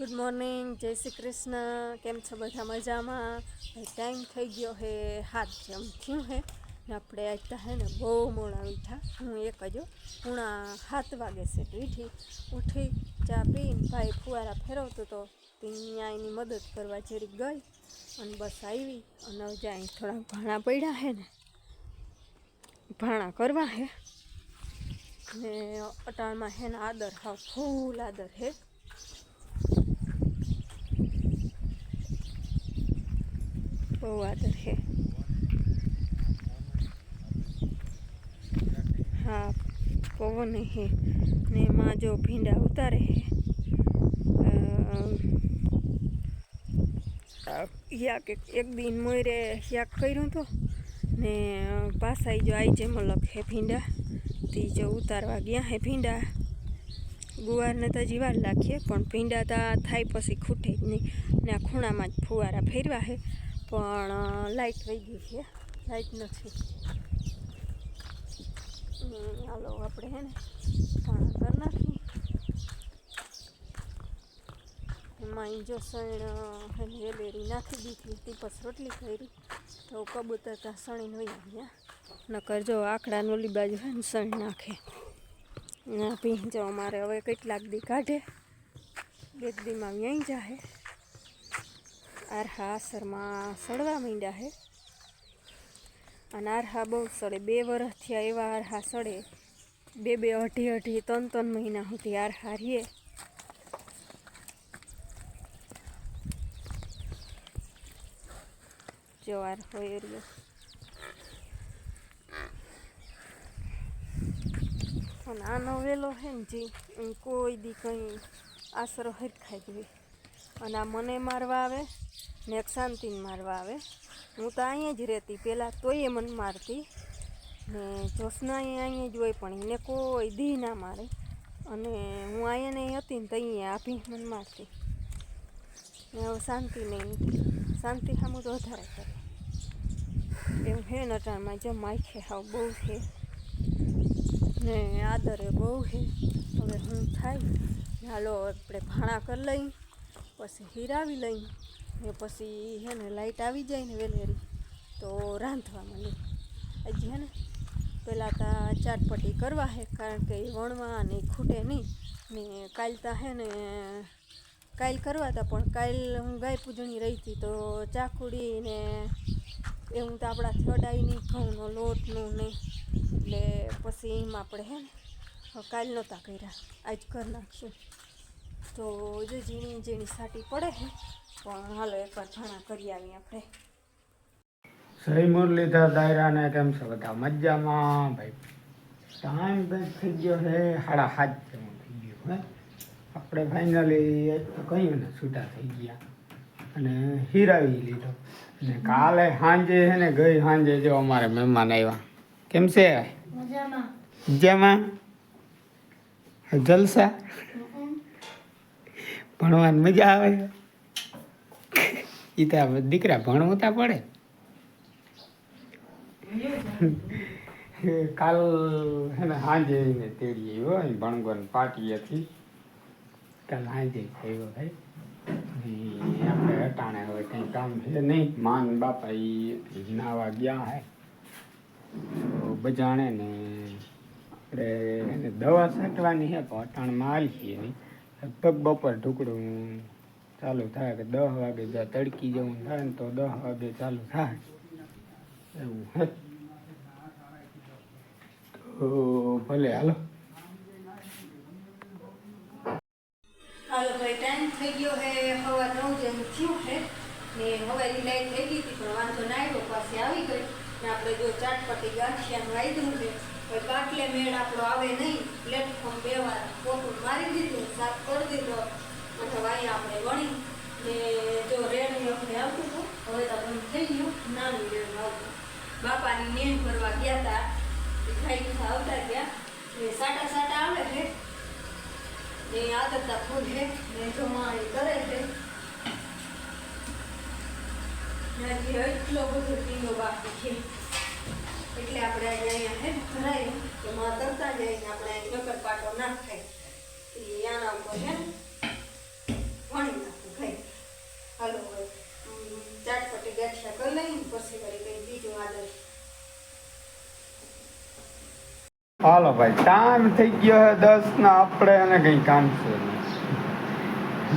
Good morning, જય શ્રી કૃષ્ણ. કેમ છો બધા? મજામાં? ટાઈમ થઈ ગયો હે 7 જેમ થયું હે ને આપણે આજતા હે ને બહુ મોડા ઉઠ્યા. હું એક જ 7:30 છે ઉઠી ચા પીને ભાઈ ફુવારા ફેરવતો તો ત્યાં એની મદદ કરવા જરીક ગઈ અને બસ આવી અને જ્યાં થોડા ભાણા પડ્યા હે ને ભાણા કરવા હે ને અટાણમાં હે ને આદર હાવ ફૂલ આદર હે. બહુ આદર હે. હા, પવન હે ને એમાં જો ભીંડા ઉતારે હે. યાક એક દિન મોરે યાક કર્યું તો ને પાછા જો આઈ જે મલક હે ભીંડા તે જો ઉતારવા ગયા હે ભીંડા. ગુવારને તો હજી વાર લાગીએ પણ ભીંડા તો થાય પછી ખૂટે જ નહીં ને આ ખૂણામાં જ ફુવારા ફેરવા હે. પણ લાઇટ વહી ગઈ છે, લાઇટ નથી. હાલો આપણે હે ને પાણા કરી નાખી. એમાં જો સણ હે ને વેલેરી નાખી દીધી હતી, પછી રોટલી કરી તો કબૂતર ત્યાં સણીને વહી આવ્યા. નકર જો આખડા ઓલી બાજુ હે ને સણ નાખે. ભીં જો અમારે હવે કેટલાક દી કાઢે, 2 દીમાં વ્યાઈ જાહે. આરહા આસરમાં સડવા માંડ્યા હે અને આરહા બહુ સડે. 2 વર્ષ થયા એવા આરહા સડે. 2 અઢી 3 મહિના સુધી આરહા રીએ. જો આરહો એરિયો અને આનો વેલો હે ને જી કોઈ દી કંઈ આશરો હરખાઈ જ હોય. અને આ મને મારવા આવે ને એક શાંતિને મારવા આવે. હું તો અહીંયા જ રહેતી પહેલાં, તોય એ મને મારતી ને જોશના અહીંયા જ હોય પણ એને કોઈ દી ના મારે. અને હું અહીંયા નહીં હતી ને તો અહીંયા આ ભીં મને મારતી ને હવે શાંતિ નહીં. શાંતિ સામું તો વધારે કરે એવું હે. નટાણમાં જો માખે હાવ બહુ છે ને આદરે બહુ છે. હવે હું થાય હાલો આપણે ભાણા કરી લઈ પછી હીરાવી લઈ ને પછી હે ને લાઇટ આવી જાય ને વેલેરી તો રાંધવા માંડી. હજી હે ને પહેલાં તો ચાટપટી કરવા હે કારણ કે એ વણવા ને ખૂટે નહીં ને કાલ તા હે ને કાલ કરવા હતા પણ કાલ હું ગાય પૂજણી રહી હતી તો ચાકુડી ને એવું તો આપણાથી અડાય નહીં, ઘઉંનો લોટનું નહીં. એટલે પછી એમાં આપણે હે ને કાલ નહોતા કર્યા, આજ કરી નાખશું. તો જો ઝીણી ઝીણી સાટી પડે છે પણ હાલો એકવાર ભાણા કરી આવીએ આપણે. જય મુરલીધર દાયરાને કેમ છે બધા? મજામાં ભાઈ. ટાઈમ બેક થઈ ગયો છે 7:30 જેવું થઈ ગયું હે. આપણે ફાઇનલી તો કહ્યું ને છૂટા થઈ ગયા અને હીરાવી લીધો. ને કાલે સાંજે છે ને ગઈ સાંજે જો અમારે મહેમાન આવ્યા. કેમ છે? મજામાં જલસા. ભણવાની મજા આવે. એ તો દીકરા ભણવતા પડે. કાલ હે ને સાંજે ને તેડી આવ્યો ભણગોન પાર્ટી હતી. કાલ સાંજે આવ્યો ભાઈ. આપણે અટાણે હવે કંઈ કામ છે નહીં. માન બાપા એ નાવા ગયા હે તો બજાણે ને આપણે એને દવા છાંટવાની છે પણ અટાણમાં આવી છીએ નહીં. લગભગ બપોર ઢુકડું ચાલુ થાય કે 10 વાગે જો તડકી જેવું થાય ને તો 10 વાગે ચાલુ થાય એવું હે. તો ભલે હાલો. હાલો ભાઈ, ટાઈમ થઈ ગયો હે 9:15 જેમ થયું હે ને હવારી લાઈટ થઈ ગઈ હતી પણ વાંધો ના આવ્યો, પાસે આવી ગઈ ને આપણે જો ચાટપટી ગાંઠિયાનું વાયદું છે કોઈ કાટલે મેળ આપણો આવે નહીં. પ્લેટફોર્મ 2 વાર પોતું મારી દીધું, સાફ કરી દીધો અને વાય આપણે વણી ને જો રેડું આપણે આવતું હતું હવે તો બંધ થઈ ગયું. નાનું રેડું આવતું. બાપાની નેણ ભરવા ગયા હતા ભાઈ આવતા ગયા એ સાટા આવે છે એ આદતતા ફૂલ છે ને જો માણી કરે છે હજી એટલો બધો ટીંગો બાકી છે એટલે આપણે અહીંયા હે ભરાયું તો માં તરતા જઈને આપણે નકર પાટો ના થાય એ આના ઉપર હે ભણી હાલો ભાઈ ટાઈમ થઈ ગયો છે 10 ના. આપણે એને કંઈ કામ છે નહીં.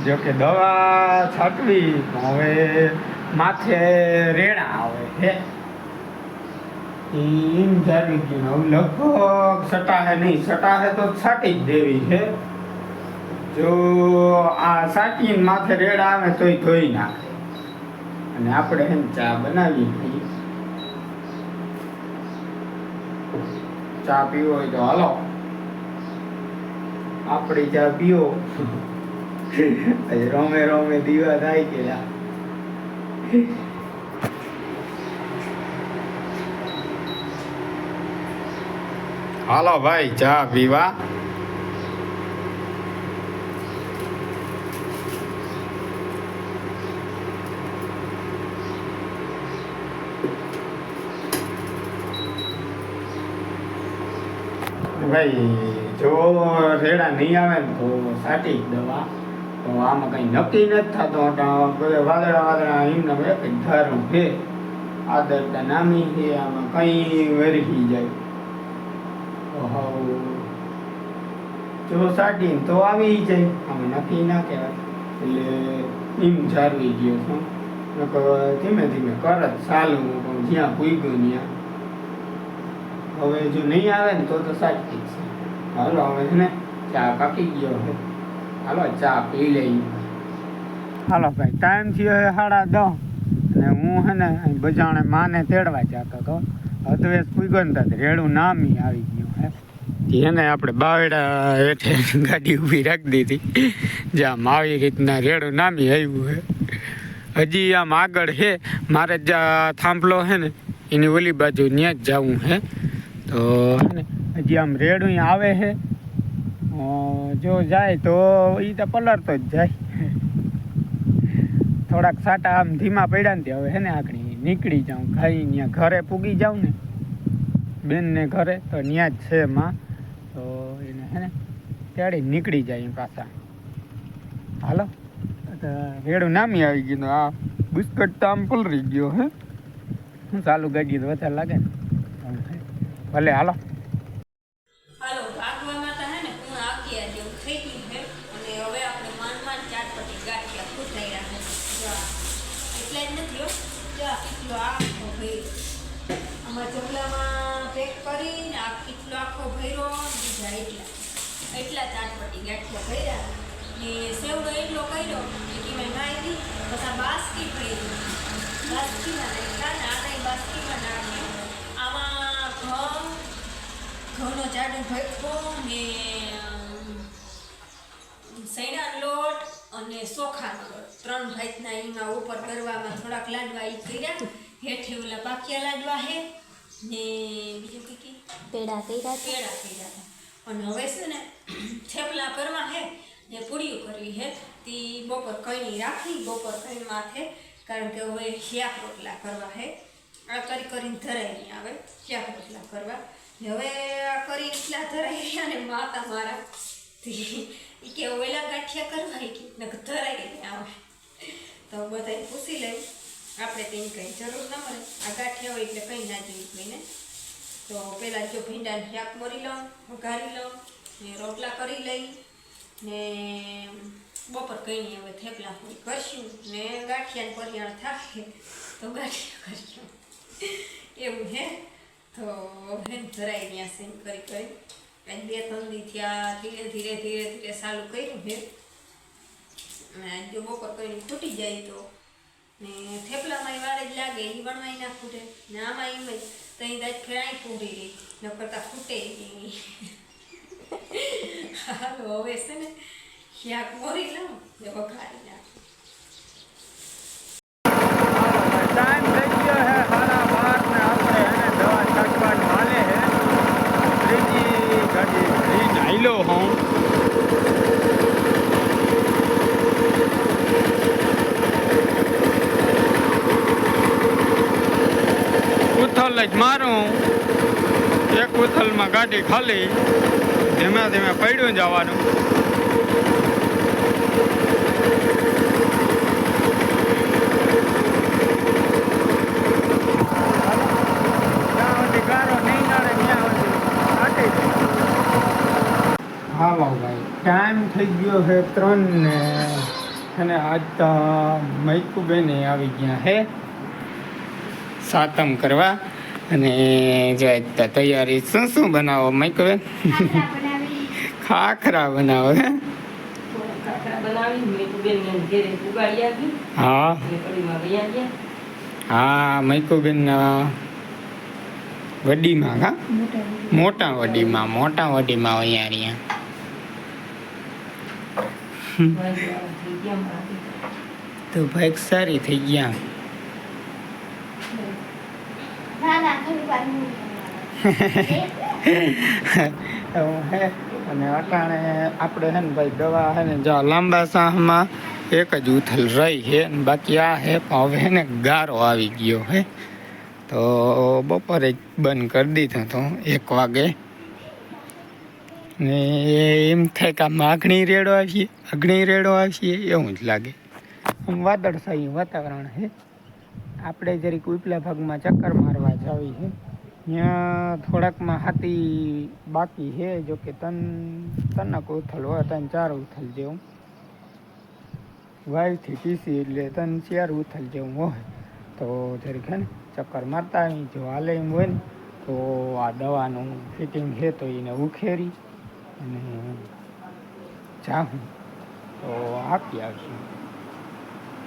જો કે દવા છાંટવી હવે માથે રેડા આવે છે એમ જાવી ગયું. હવે લગભગ સટાહે નહીં, સટાહે તો છાંટી જ દેવી છે. જો આ સાટીને માથે રેડા આવે તોય ધોઈ નાખે. અને આપણે એમ ચા બનાવી છીએ. ચા પીવો હોય તો હાલો આપણી ચા પીવો. રોમે રોમે દીવા થાય ગયા. હાલો ભાઈ ચા પીવા. ભાઈ જો રેડા નહીં આવે ને તો સાટી દવા. તો આમાં કંઈ નક્કી નથી થતું. બધા વાદળા એમને એક જ ધારું છે. આદરતા નામી છે. આમાં કંઈ વરખી જાય તો જો સાટીને તો આવી જાય. આમાં નક્કી ના કહેવાય. એટલે એમ જાળવી ગયો છું. ધીમે ધીમે કરત ચાલુ પણ જ્યાં પૂગ્યું ત્યાં. હવે જો નહીં આવે ને તો સાચી છે. હાલો હવે છે ને ચા પાકી ગયો છે. હાલો ચા પી લઈ. હાલો ભાઈ ટાઈમ થયો છે 10:30. અને હું છે ને બજાણે માને તેડવા જતો હતો. અધવેશ પૂગ્યો ને તો રેડું નામી આવી ગયું હે. એને આપણે બાવડા હેઠે ગાડી ઊભી રાખી દીધી. જ્યાં આવી રીતના રેડું નામી આવ્યું છે. હજી આમ આગળ છે મારે જ્યાં થાંભલો છે ને એની ઓલી બાજુ ત્યાં જ જવું છે. તો ને હજી આમ રેડું આવે છે. જો જાય તો એ તો પલળતો જ જાય. થોડાક સાટા આમ ધીમા પડ્યા ને હવે હે ને આગળ નીકળી જાઉં. ખાઈ ત્યાં ઘરે પૂગી જાઉં ને બેનને ઘરે તો ત્યાં જ છે માં. તો એને હે ને ત્યારે નીકળી જાય પાછા. હાલો રેડું નામી આવી ગયું. આ બિસ્કટ તો આમ પલરી ગયો હે. હું ચાલુ ગાડી તો વધારે લાગે ને ભલે. હાલો હાલો ભાગવામાં તો હે ને હું આગ્યા જેવું થઈ ગયું છે. અને હવે આપણે માંડ ચાટપટી ગાંઠિયા ખૂટાઈ રાખે. એટલે જ નથી હો. કેટલો આખો ભર્યો આમાં જમલામાં પેક કરીને આ કેટલો આખો ભર્યો. બીજા એટલા ચાટપટી ગાંઠિયા ભર્યા. ને સેવડો એટલો કર્યો કે મેં નાખી. પછી આ બાસ્કી ભરી બાસ્કીમાં નાખ્યા ને આના બાસ્કીમાં નાખ્યું. આમાં ઘઉંનો જાડો ભટકો ને સૈણાનો લોટ અને ચોખાનો લોટ 3 ભાતના એમાં ઉપર કરવામાં થોડાક લાડવા એ કર્યા. હેઠે ઓલા પાકિયા લાડવા હે ને બીજું કઈ પેડા કર્યા અને હવે છે ને થેપલા કરવા હે ને પૂરીઓ કરવી હે. તે બપોર કઈ રાખી બપોર કઈ માથે. કારણ કે હવે શાક રોટલા કરવા હે. આ કરીને ધરાઈ નહીં આવે શાક રોટલા કરવા. હવે આ કરી એટલા ધરાઈ રહ્યા ને માતા મારા કે ઓલા ગાંઠિયા કરવા કે ધરાઈ નહીં આવે. તો બધાને પૂછી લઈ. આપણે તેની કંઈ જરૂર ન મળે. આ ગાંઠિયા હોય એટલે કંઈ ના જોયું કોઈને. તો પહેલાં જો ભીંડાને શાક મોરી લઉં, વઘારી લઉં ને રોટલા કરી લઈ ને બપોર કંઈ નહીં હવે થેપલા પૂરી કરશું ને ગાંઠિયાને પરિયાણ થાય તો ગાંઠિયા કરશું એવું હે. તો હે ધરાઈ ત્યાં સેમ કરી કંઈ 2-3 દી થયા. ધીરે ધીરે ચાલુ કર્યું છે. જો બપોર કંઈ ખૂટી જાય તો ને થેપલામાં વારે જ લાગે. એ વણવાય ના ખૂટે ને આમાં એમ જ ત્યાં દાજ ફેરાઈ પૂરી રહી ન કરતા ખૂટે નહીં. હાલો હવે છે ને શાક મોરી લઉં ને વઘારી નાખું. ટાઈમ થઈ ગયો છે 12:30 ને આપણે એને દવા છાંટવાનું હાલે છે. ત્રીજી ગાડી ભરીને આવેલો હું. ઉથલ જ મારું. એક ઉથલમાં ગાડી ખાલી. ધીમે ધીમે પડ્યું જવાનું. ગારો નહીં નાડે ત્યાં સુધી કાઢી વાગી ગયો છે 3 ને અને આજ તો મૈકુબેન આવી ગયા હે સાતમ કરવા અને જો તૈયારી શું બનાવો મૈકુબેન? ખાખરા બનાવો હે? હા હા મૈકુબેન વડીમાં કા મોટા વડીમાં અહીંયા તો ભાઈ સારી થઈ ગયા. અને અટાણે આપણે હે ને ભાઈ દવા હે ને જો લાંબા સાહમાં એક જ ઉથલ રહી છે બાકી આ હે પણ હવે હે ને ગારો આવી ગયો હે તો બપોરે જ બંધ કરી દીધો તો 1 વાગે ને એમ થાય કે આમ આગણી રેડો આવશે એવું જ લાગે. આમ વાદળછાયું વાતાવરણ છે. આપણે જરીક ઉપલા ભાગમાં ચક્કર મારવા જાવી છે. ત્યાં થોડાકમાં હાથી બાકી છે જો કે તનક ઉથલ હોય 3-4 ઉથલ જેવું વાયથી પીસી એટલે 3-4 ઉથલ જેવું હોય તો જરીક હે ને ચક્કર મારતા આવી જો હાલે એમ હોય ને તો આ દવાનું ફિટિંગ છે તો એને ઉખેરી અને જાઉં તો આપી આવશું.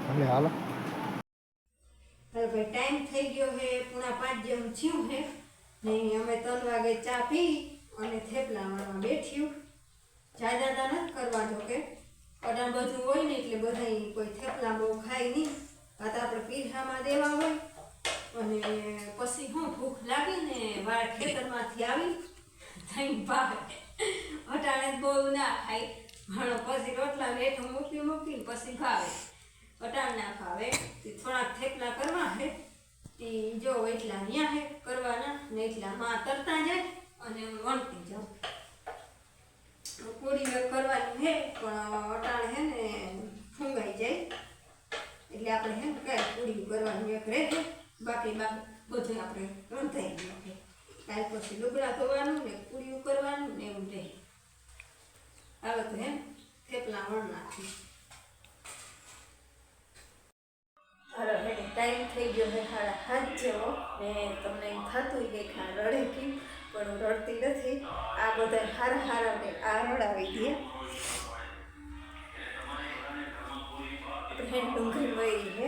ભલે હાલો. હવે ભાઈ ટાઈમ થઈ ગયો છે 4:30 જેવું થયું છે ને અમે 3 વાગે ચા પી અને થેપલા વણવા બેઠ્યું. જાદા નથી કરવા જો કે અડાણ બધું હોય ને એટલે બધા કોઈ થેપલા બહુ ખાય નહીં. આ તો આપણે પીઠામાં દેવા હોય અને પછી હું ભૂખ લાગી ને વાળ ખેતરમાંથી આવી થઈ ભાવે અટાણે બહુ ના ખાય પણ પછી રોટલા હેઠું મૂકીને પછી ભાવે. અટાણ ના ભાવે થોડાક થેપલા કરવા હે તે જો એટલા ન્યા હે કરવાના ને એટલા માં તરતા જાય અને વણતી જાઉં. પૂરી કરવાની હે પણ અટાણે હે ને ફૂંગાઈ જાય એટલે આપણે હે ને કાંઈ પૂરી કરવાની એક રહે બાકી બધું આપણે રંધાઈ ગયું છે. કાલ પછી લુગડા ધોવાનું ને પૂરી કરવાનું ને એવું રહે. હવે તો હે થેપલા વણ નાખી. ટાઈમ થઈ ગયો છે 7:30 જેવો ને તમને એમ થતું કે ખા રડે કી પણ હું રડતી નથી. આ બધા હારા ને આ રડાવી દે. આપણે ડુંગળી વળી છે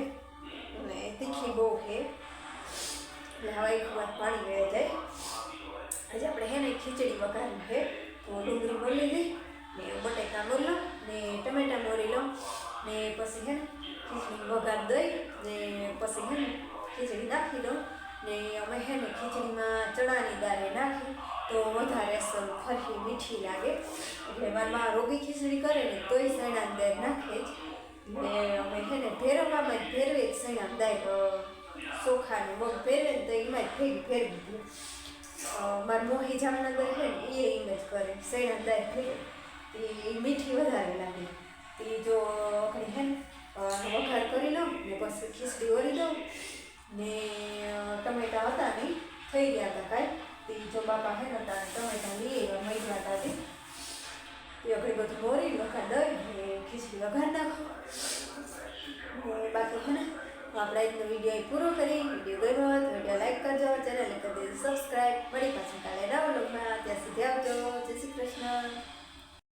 અને તીખી બહુ છે એટલે હવે એક વાર પાણી વહી જાય. આજે આપણે હે ને ખીચડી વઘારી છે તો ડુંગળી બોલી દઈ ને બટેકા બોલો ને ટમેટા મોરી લો ને પછી હે ને ખીચડી વઘાર દઈ ને પછી હે ને ખીચડી નાખી દઉં ને અમે હે ને ખીચડીમાં ચણાની દાળ નાખી તો વધારે ફરકી મીઠી લાગે. એટલે મારા રોગી ખીચડી કરે ને તોય સણાની દાળ નાખે જ ને અમે હે ને ભેરવામાં જ ભેરવે જ સણાની દાળ ચોખાને મગ ભેરવે ને તો એમાં જ ફેરવી દઉં. મારા મોહી જામનગર છે ને એ એમ જ કરે સણાની દાળ ફેરવે એ મીઠી વધારે લાગે. એ જો આપણે હે ને વઘાર કરી લઉં ને પછી ખીચડી ઓળી દઉં ને ટમેટા હતા નહીં થઈ ગયા હતા કાંઈ તે જો બાપા હે ને ટમેટા લઈ આવ્યા મૈદા હતા તે આપણે બધું મોરી વઘાર દઈ ને ખીચડી વઘાર નાખો ને બાકી હે ને આપણે આજનો વિડીયો પૂરો કરી. વિડીયો ગમ્યો હોય તો વિડીયો લાઈક કરજો, ચેનલને કરી દેજો સબસ્ક્રાઈબ. મળી પાછા કાલે.